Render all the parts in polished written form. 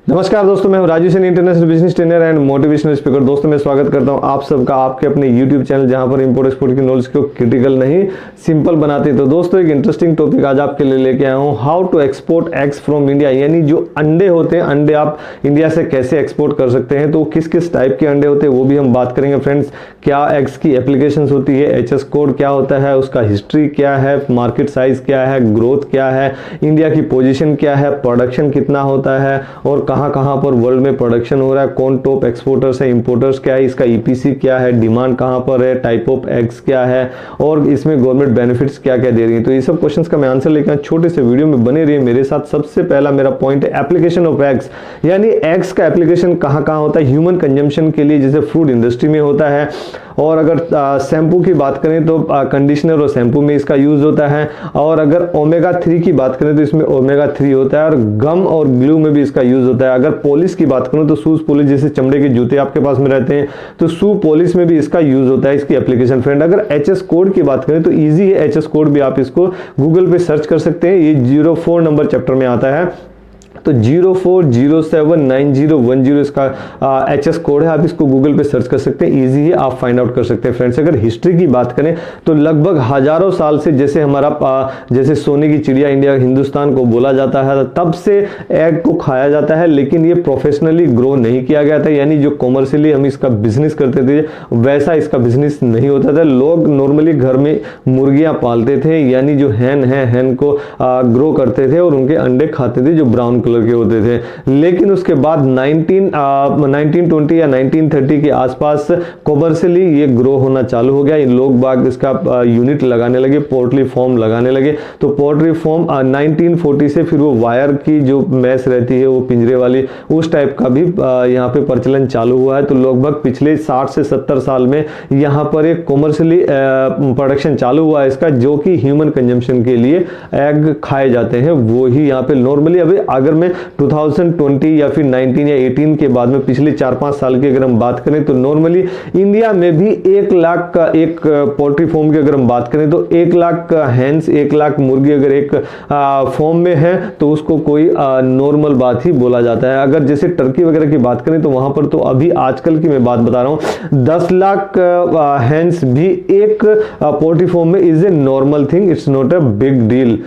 नमस्कार दोस्तों, मैं हूं Raju Saini, international business trainer and motivational speaker. दोस्तों मैं स्वागत करता हूं आप सबका आपके अपने यूट्यूब चैनल जहां पर इंपोर्ट एक्सपोर्ट की नॉलेज को क्रिटिकल नहीं सिंपल बनाते हैं। तो दोस्तों एक इंटरेस्टिंग टॉपिक आज आपके लिए लेके आया हूं, how to export eggs from India. यानी जो अंडे होते हैं, अंडे आप इंडिया से कैसे एक्सपोर्ट कर सकते हैं। तो किस किस टाइप के अंडे होते हैं वो भी हम बात करेंगे फ्रेंड्स। क्या एग्स की एप्लीकेशन होती है, एचएस कोड क्या होता है, उसका हिस्ट्री क्या है, मार्केट साइज क्या है, ग्रोथ क्या है, इंडिया की पोजिशन क्या है, प्रोडक्शन कितना होता है और कहाँ कहाँ पर वर्ल्ड में प्रोडक्शन हो रहा है, कौन टॉप एक्सपोर्टर्स है, इंपोर्टर्स क्या है, इसका ईपीसी क्या है, डिमांड कहाँ पर है, टाइप ऑफ एग्स क्या है और इसमें गवर्नमेंट बेनिफिट्स क्या क्या दे रही है। तो ये सब क्वेश्चंस का मैं आंसर लेकर छोटे से वीडियो में बने रहिए मेरे साथ। सबसे पहला मेरा पॉइंट है एप्लीकेशन ऑफ एग्स, यानी एग्स का एप्लीकेशन कहाँ कहाँ होता है। ह्यूमन कंजम्पशन के लिए जैसे फूड इंडस्ट्री में होता है, और अगर शैम्पू की बात करें तो कंडीशनर और शैम्पू में इसका यूज होता है, और अगर ओमेगा 3 की बात करें तो इसमें ओमेगा 3 होता है, और गम और ग्लू में भी इसका यूज होता है। अगर पॉलिश की बात करूं तो शूज पॉलिश, जैसे चमड़े के जूते आपके पास में रहते हैं तो शू पॉलिश में भी इसका यूज होता है, इसकी एप्लीकेशन फ्रेंड। अगर एचएस कोड की बात करें तो ईजी है, एचएस कोड भी आप इसको गूगल पे सर्च कर सकते हैं। ये 04 नंबर चैप्टर में आता है, तो 04079010 इसका एचएस कोड है। आप इसको गूगल पे सर्च कर सकते हैं, इजी है, आप फाइंड आउट कर सकते हैं फ्रेंड्स। अगर हिस्ट्री की बात करें तो लगभग हजारों साल से, जैसे हमारा जैसे सोने की चिड़िया इंडिया हिंदुस्तान को बोला जाता है, तब से एग को खाया जाता है, लेकिन ये प्रोफेशनली ग्रो नहीं किया गया था। यानी जो कॉमर्शियली हम इसका बिजनेस करते थे वैसा इसका बिजनेस नहीं होता था। लोग नॉर्मली घर में मुर्गियां पालते थे, यानी जो हैन है, हैन को ग्रो करते थे और उनके अंडे खाते थे जो ब्राउन कलर के होते थे। लेकिन उसके बाद 1920 या 1930 के आसपास कॉमर्शियली ये ग्रो होना चालू हो गया। लोग बाग इसका यूनिट लगाने लगे, पोल्ट्री फार्म लगाने लगे। तो पोल्ट्री फार्म 1940 से फिर वो वायर की जो मैस रहती है वो पिंजरे वाली, उस टाइप का भी यहाँ पे प्रचलन चालू हुआ है। तो लगभग पिछले 60 से 70 साल में यहाँ पर एक कॉमर्शियली प्रोडक्शन चालू हुआ है इसका, जो कि ह्यूमन कंजम्पशन के लिए एग खाए जाते हैं। वो ही यहाँ पे नॉर्मली अभी अगर मैं 2020 या फिर 19 या 18 के बाद में पिछले 4-5 साल की अगर हम बात करें तो नॉर्मली इंडिया में भी 1 लाख का एक पोल्ट्री फार्म की अगर हम बात करें तो 1 लाख हैंस, 1 लाख मुर्गी अगर एक फार्म में है तो उसको कोई नॉर्मल बात ही बोला जाता है। अगर जैसे टर्की वगैरह की बात करें तो वहां पर तो अभी आजकल की मैं बात बता रहा हूं, 10 लाख हैंस भी एक पोल्ट्री फार्म में is a normal thing, it's not a big deal.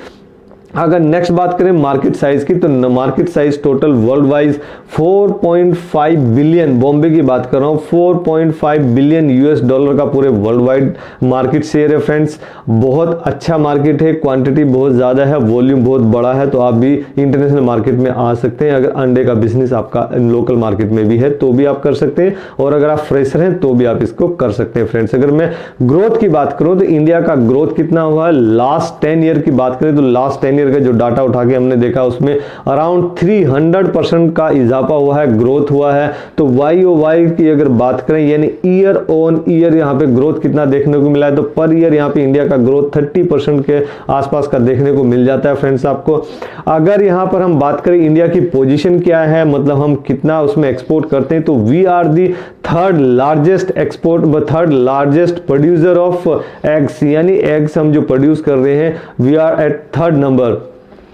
अगर नेक्स्ट बात करें मार्केट साइज की, तो market size total world wise 4.5 billion, Bombay की बात कर रहा हूं, 4.5 बिलियन यूएस डॉलर का पूरे वर्ल्ड वाइड मार्केट शेयर है फ्रेंड्स। बहुत अच्छा मार्केट है, क्वांटिटी बहुत ज्यादा है, वॉल्यूम बहुत बड़ा है। तो आप भी इंटरनेशनल मार्केट में आ सकते हैं। अगर अंडे का बिजनेस आपका लोकल मार्केट में भी है तो भी आप कर सकते हैं, और अगर आप फ्रेशर हैं तो भी आप इसको कर सकते हैं फ्रेंड्स। अगर मैं ग्रोथ की बात करूं तो इंडिया का ग्रोथ कितना हुआ है लास्ट 10 ईयर की बात करें तो लास्ट 10 ईयर का जो डाटा उठा के हमने देखा उसमें अराउंड 300% का इजाफा हुआ है, ग्रोथ हुआ है। तो YOY की अगर बात करें यानी ईयर ऑन ईयर यहाँ पे ग्रोथ कितना देखने को मिला है, तो पर ईयर यहाँ पे इंडिया का ग्रोथ 30% के आसपास का देखने को मिल जाता है फ्रेंड्स आपको। अगर यहाँ पर हम बात करें इंडिया की पोजीशन क्या है, मतलब हम कितना उसमें एक्सपोर्ट करते हैं, तो we are the third largest producer of eggs, यानी एग्स हम जो प्रोड्यूस कर रहे हैं we are at third number.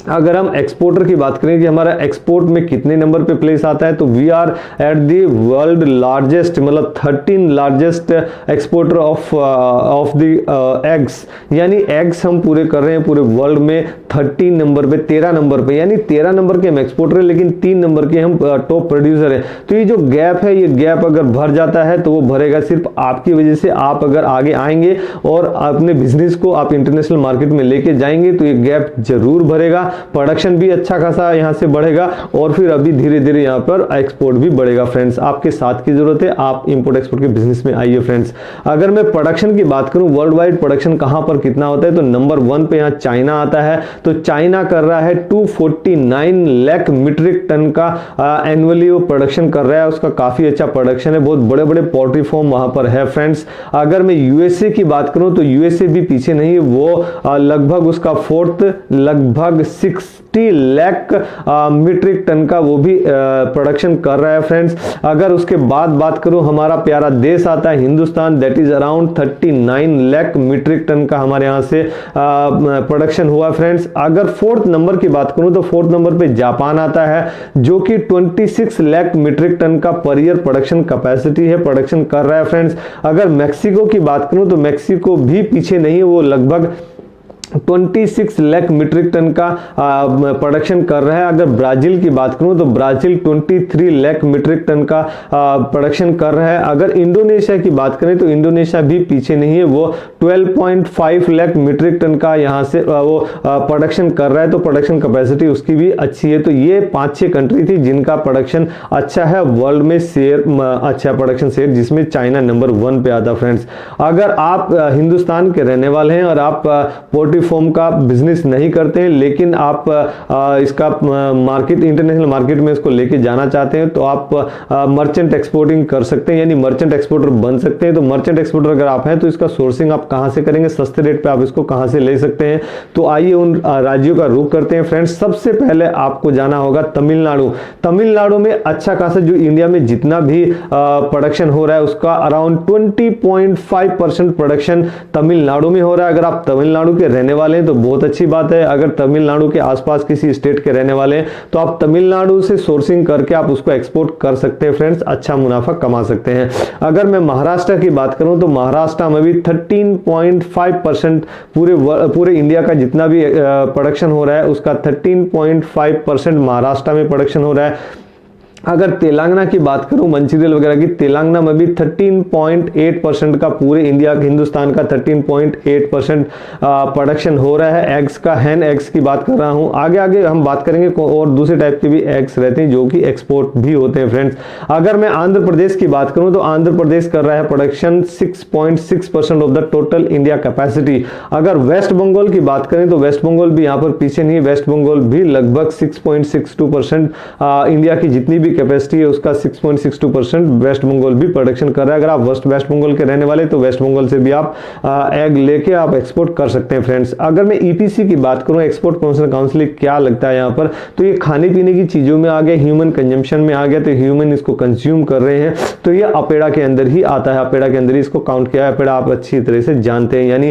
अगर हम एक्सपोर्टर की बात करें कि हमारा एक्सपोर्ट में कितने नंबर पे प्लेस आता है, तो we are at the world largest, मतलब 13 largest exporter of the eggs. यानी एग्स हम पूरे कर रहे हैं पूरे वर्ल्ड में 13 नंबर पे, 13 नंबर पे, यानी 13 नंबर के हम एक्सपोर्टर हैं लेकिन 3 नंबर के हम टॉप प्रोड्यूसर हैं। तो ये जो गैप है, ये गैप अगर भर जाता है तो वो भरेगा सिर्फ आपकी वजह से। आप अगर आगे आएंगे और अपने बिजनेस को आप इंटरनेशनल मार्केट में लेके जाएंगे तो ये गैप जरूर भरेगा, प्रोडक्शन भी अच्छा खासा यहाँ से बढ़ेगा, और फिर अभी धीरे धीरे यहाँ पर एक्सपोर्ट भी बढ़ेगा फ्रेंड्स। आपके साथ की जरूरत है, आप इंपोर्ट एक्सपोर्ट के बिजनेस में आइए फ्रेंड्स। अगर मैं प्रोडक्शन की बात करूं, वर्ल्ड वाइड प्रोडक्शन कहां पर कितना होता है, तो नंबर 1 पे यहाँ चाइना आता है। तो चाइना कर रहा है 249 लाख मीट्रिक टन का एनुअली वो प्रोडक्शन कर रहा है, उसका काफी अच्छा प्रोडक्शन है, बहुत बड़े बड़े पोल्ट्री फार्म वहां पर है फ्रेंड्स। अगर मैं यूएसए की बात करूं तो यूएसए भी पीछे नहीं है, वो लगभग उसका 4th, लगभग 60 लाख मीट्रिक टन का वो भी प्रोडक्शन कर रहा है फ्रेंड्स। अगर उसके बाद बात करूं, हमारा प्यारा देश आता है Hindustan, that is around 39 lakh metric ton का हमारे यहाँ से प्रोडक्शन हुआ फ्रेंड्स। अगर फोर्थ नंबर की बात करूं तो फोर्थ नंबर पे जापान आता है, जो कि 26 लाख मीट्रिक टन का पर ईयर प्रोडक्शन कैपेसिटी है, प्रोडक्शन कर रहा है फ्रेंड्स। अगर मैक्सिको की बात करूं तो मैक्सिको भी पीछे नहीं है, वो लगभग 26 लाख मीट्रिक टन का प्रोडक्शन कर रहा है। अगर ब्राजील की बात करूं तो ब्राजील 23 लाख मीट्रिक टन का प्रोडक्शन कर रहा है। अगर इंडोनेशिया की बात करें तो इंडोनेशिया भी पीछे नहीं है, वो 12.5 लाख मीट्रिक टन का यहां से वो प्रोडक्शन कर रहा है, तो प्रोडक्शन कैपेसिटी उसकी भी अच्छी है। तो ये 5-6 कंट्री थी जिनका प्रोडक्शन अच्छा है, वर्ल्ड में शेयर अच्छा प्रोडक्शन शेयर, जिसमें चाइना नंबर 1 पे आता फ्रेंड्स। अगर आप हिंदुस्तान के रहने वाले हैं और आप पोल्ट्री फॉर्म का बिजनेस नहीं करते हैं, लेकिन आप इसका मार्केट, इंटरनेशनल मार्केट में इसको लेके जाना चाहते हैं, तो आप मर्चेंट एक्सपोर्टिंग कर सकते हैं, यानी मर्चेंट एक्सपोर्टर बन सकते हैं। तो मर्चेंट एक्सपोर्टर अगर आप हैं तो इसका सोर्सिंग आप कहां से करेंगे, सस्ते रेट पे आप इसको कहां से ले सकते हैं। तो आइए उन राज्यों का रुख करते हैं फ्रेंड्स। सबसे पहले आपको जाना होगा तमिलनाडु। तमिलनाडु में अच्छा खासा, जो इंडिया में जितना भी प्रोडक्शन हो रहा है उसका अराउंड 20.5% प्रोडक्शन तमिलनाडु में हो रहा है। अगर आप तमिलनाडु के रहने वाले हैं तो बहुत अच्छी बात है। अगर तमिलनाडु के आसपास किसी स्टेट के रहने वाले हैं तो आप तमिलनाडु से सोर्सिंग करके आप उसको एक्सपोर्ट कर सकते हैं फ्रेंड्स, अच्छा मुनाफा कमा सकते हैं। अगर मैं महाराष्ट्र की बात करूं तो महाराष्ट्र में भी 13.5% पूरे इंडिया का जितना भी प्रोडक्शन हो रहा है उसका 13.5% महाराष्ट्र में प्रोडक्शन हो रहा है। अगर तेलंगाना की बात करूं, मंचिरियल वगैरह की, तेलंगाना में भी 13.8% का, पूरे इंडिया हिंदुस्तान का 13.8% प्रोडक्शन हो रहा है एग्स का। हैन एग्स की बात कर रहा हूं। आगे आगे हम बात करेंगे और दूसरे टाइप के भी एग्स रहते हैं जो कि एक्सपोर्ट भी होते हैं फ्रेंड्स। अगर मैं आंध्र प्रदेश की बात करूं तो आंध्र प्रदेश कर रहा है production 6.6% of the total India capacity. अगर वेस्ट बंगाल की बात करें तो वेस्ट बंगाल भी यहाँ पर पीछे नहीं है, वेस्ट बंगाल भी लगभग 6.62% इंडिया की जितनी भी कैपेसिटी है उसका 6.62% वेस्ट बंगाल भी प्रोडक्शन कर रहा है। अगर आप वेस्ट बंगाल के रहने वाले तो वेस्ट बंगाल से भी आप एग लेके आप एक्सपोर्ट कर सकते हैं फ्रेंड्स। अगर मैं ईपीसी की बात करूं, एक्सपोर्ट प्रमोशन काउंसिल क्या लगता है यहाँ पर, तो ये खाने पीने की चीजों में आ गया, ह्यूमन कंजम्पशन में आ गया, तो ह्यूमन इसको कंज्यूम कर रहे हैं, तो ये अपेड़ा के अंदर ही आता है, अपेड़ा के अंदर ही इसको काउंट किया है। अपेड़ा आप अच्छी तरह से जानते हैं, यानी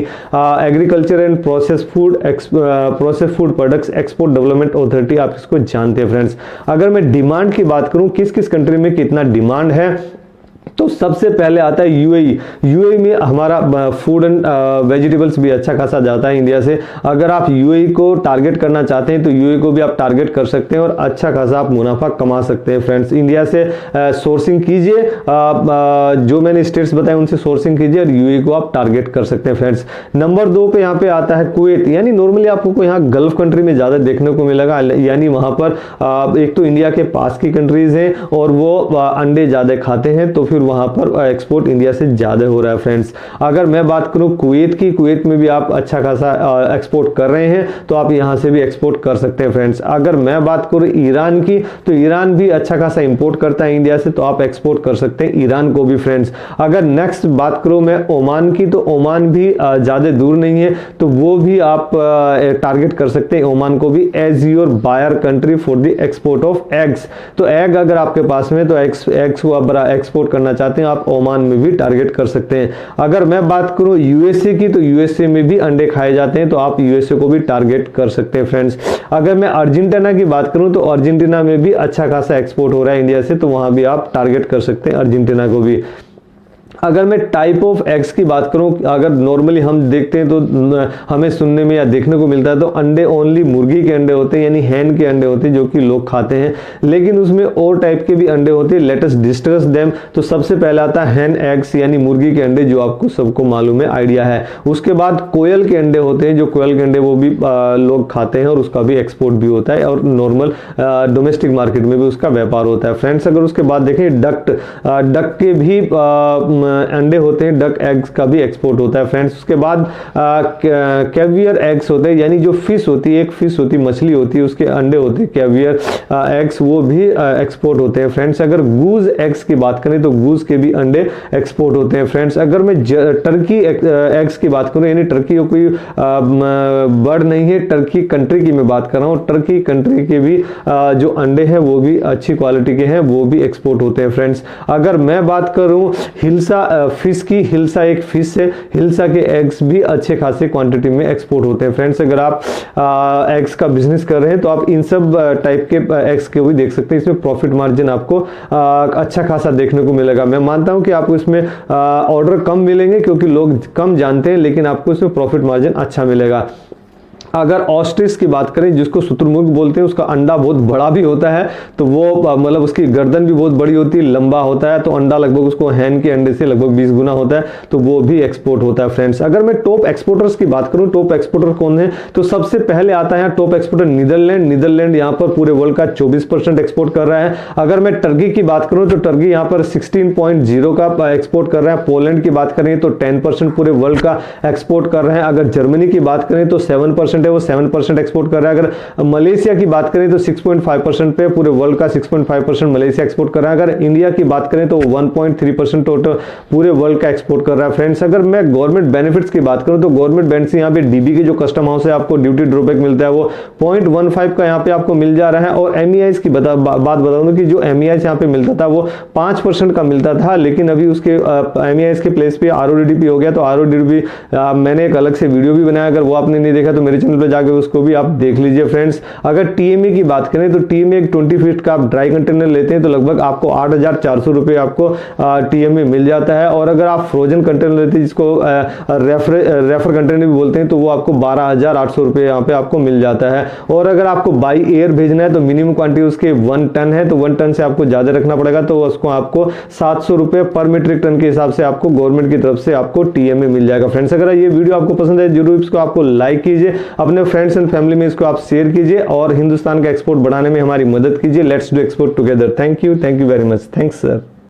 agriculture and process food products export development authority, आप इसको जानते हैं फ्रेंड्स। अगर मैं डिमांड की बात करूं, किस किस कंट्री में कितना डिमांड है, तो सबसे पहले आता है यूएई। यूएई में हमारा फूड एंड वेजिटेबल्स भी अच्छा खासा जाता है इंडिया से। अगर आप यूएई को टारगेट करना चाहते हैं तो यूएई को भी आप टारगेट कर सकते हैं और अच्छा खासा आप मुनाफा कमा सकते हैं फ्रेंड्स। इंडिया से सोर्सिंग कीजिए, जो मैंने स्टेट्स बताए उनसे सोर्सिंग कीजिए और यूएई को आप टारगेट कर सकते हैं फ्रेंड्स। नंबर 2 पे यहाँ पे आता है कुवैत, यानी नॉर्मली आपको यहाँ गल्फ कंट्री में ज्यादा देखने को मिलेगा, यानी वहां पर एक तो इंडिया के पास की कंट्रीज हैं और वो अंडे ज्यादा खाते हैं, तो फिर वहां पर एक्सपोर्ट इंडिया से ज्यादा हो रहा है फ्रेंड्स। अगर मैं बात करूं कुवैत की, कुवैत में भी आप अच्छा खासा एक्सपोर्ट कर रहे हैं, तो आप यहां से भी एक्सपोर्ट कर सकते हैं फ्रेंड्स। अगर मैं बात करूं ईरान की, तो ईरान भी अच्छा खासा इंपोर्ट करता है इंडिया से, तो आप एक्सपोर्ट कर सकते हैं ईरान को भी फ्रेंड्स। अगर नेक्स्ट बात करूं मैं ओमान की, तो ओमान भी ज्यादा दूर नहीं है, तो वो भी आप टारगेट कर सकते हैं ओमान को भी, as your buyer country for the export of eggs. तो एग अगर आपके पास में, तो एग्स को आप एक्सपोर्ट करना चाहते हैं, आप ओमान में भी टारगेट कर सकते हैं। अगर मैं बात करूं यूएसए की, तो यूएसए में भी अंडे खाए जाते हैं, तो आप यूएसए को भी टारगेट कर सकते हैं फ्रेंड्स। अगर मैं अर्जेंटीना की बात करूं तो अर्जेंटीना में भी अच्छा खासा एक्सपोर्ट हो रहा है इंडिया से, तो वहां भी आप टारगेट कर सकते हैं अर्जेंटीना को भी। अगर मैं टाइप ऑफ एग्स की बात करूं, अगर नॉर्मली हम देखते हैं तो हमें सुनने में या देखने को मिलता है तो अंडे ओनली मुर्गी के अंडे होते हैं, यानी हैन के अंडे होते हैं जो कि लोग खाते हैं, लेकिन उसमें और टाइप के भी अंडे होते हैं। Let us discuss them. तो सबसे पहले आता है हैन एग्स, यानी मुर्गी के अंडे, जो आपको सबको मालूम है, आइडिया है। उसके बाद कोयल के अंडे होते हैं, जो कोयल के अंडे वो भी लोग खाते हैं और उसका भी एक्सपोर्ट भी होता है, और नॉर्मल डोमेस्टिक मार्केट में भी उसका व्यापार होता है फ्रेंड्स। अगर उसके बाद देखें डक के भी अंडे होते हैं, डक एग्स का भी एक्सपोर्ट होता है फ्रेंड्स। उसके बाद कैवियर एग्स होते हैं, यानी जो फिश होती है, एक फिश होती है, मछली होती है, उसके अंडे होते हैं कैवियर एग्स, वो भी एक्सपोर्ट होते हैं फ्रेंड्स। अगर गूज एग्स की बात करें तो गूज के भी अंडे एक्सपोर्ट होते हैं फ्रेंड्स। अगर मैं टर्की एग्स की बात करूं, यानी टर्की कोई बर्ड नहीं है, टर्की कंट्री की मैं बात कर रहा हूं, टर्की कंट्री के भी जो अंडे हैं वो भी अच्छी क्वालिटी के हैं, वो भी एक्सपोर्ट होते हैं फ्रेंड्स। अगर मैं बात करूं हिल्सा फिश की, हिल्सा एक फिश है, हिल्सा के एग्स भी अच्छे खासे क्वांटिटी में एक्सपोर्ट होते हैं फ्रेंड्स। अगर आप एग्स का बिजनेस कर रहे हैं तो आप इन सब टाइप के एग्स के भी देख सकते हैं, इसमें प्रॉफिट मार्जिन आपको अच्छा खासा देखने को मिलेगा। मैं मानता हूं कि आपको इसमें ऑर्डर कम मिलेंगे क्योंकि लोग कम जानते हैं, लेकिन आपको इसमें प्रॉफिट मार्जिन अच्छा मिलेगा। अगर ऑस्ट्रिच की बात करें, जिसको शुतुरमुर्ग बोलते हैं, उसका अंडा बहुत बड़ा भी होता है, तो वो मतलब उसकी गर्दन भी बहुत बड़ी होती है, लंबा होता है, तो अंडा लगभग उसको हैन के अंडे से लगभग 20 गुना होता है, तो वो भी एक्सपोर्ट होता है फ्रेंड्स। अगर मैं टॉप एक्सपोर्टर्स की बात करूं, टॉप एक्सपोर्टर कौन है, तो सबसे पहले आता है टॉप एक्सपोर्टर नीदरलैंड। नीदरलैंड यहाँ पर पूरे वर्ल्ड का 24% एक्सपोर्ट कर रहा है। अगर मैं टर्की की बात करूं तो टर्की यहाँ पर 16.0 का एक्सपोर्ट कर रहा है। पोलैंड की बात करें तो 10% पूरे वर्ल्ड का एक्सपोर्ट कर रहे हैं। अगर जर्मनी की बात करें तो 7% है, वो 7% एक्सपोर्ट कर रहा है। अगर मलेशिया की बात करें तो 6.5% पे, पूरे वर्ल्ड का 6.5% मलेशिया एक्सपोर्ट कर रहा है। अगर इंडिया की बात करें तो 1.3% टोटल पूरे वर्ल्ड का एक्सपोर्ट कर रहा है फ्रेंड्स। अगर मैं गवर्नमेंट बेनिफिट्स की बात करूं तो गवर्नमेंट बेनिफिट्स यहाँ पे डीबी के जो कस्टम हाउस है, आपको ड्यूटी ड्रॉबैक मिलता है, वो 0.15 का यहाँ पे आपको मिल जा रहा है। और MEIS की बात बता दूं कि जो MEIS यहाँ पे मिलता था वो 5% का मिलता था, लेकिन अभी उसके MEIS के प्लेस पे RODDP हो गया। तो RODDP मैंने एक अलग से वीडियो भी बनाया, अगर वो आपने नहीं देखा तो मेरे चैनल पे जाकर उसको भी आप देख लीजिए फ्रेंड्स। अगर TMA की बात करें तो TMA एक 20 फीट का आप ड्राई कंटेनर लेते हैं तो लगभग आपको 8,400 रुपए आपको TMA मिल जाता है। और अगर आप फ्रोजन कंटेनर लेते हैं, जिसको रेफर कंटेनर भी बोलते हैं, तो वो आपको 12,800 रुपए यहाँ पे आपको मिल जाता है। और अगर आपको बाई एयर भेजना है तो मिनिमम क्वांटिटी उसके 1 टन है, तो 1 टन से आपको ज्यादा रखना पड़ेगा, तो उसको आपको 700 रुपए पर मीट्रिक टन के हिसाब से आपको गवर्नमेंट की तरफ से आपको TMA मिल जाएगा फ्रेंड्स। अगर ये वीडियो आपको पसंद है जरूर इसको आपको लाइक कीजिए, अपने फ्रेंड्स एंड फैमिली में इसको आप शेयर कीजिए और हिंदुस्तान का एक्सपोर्ट बढ़ाने में हमारी मदद कीजिए। Let's do export together. Thank you very much. Thanks sir.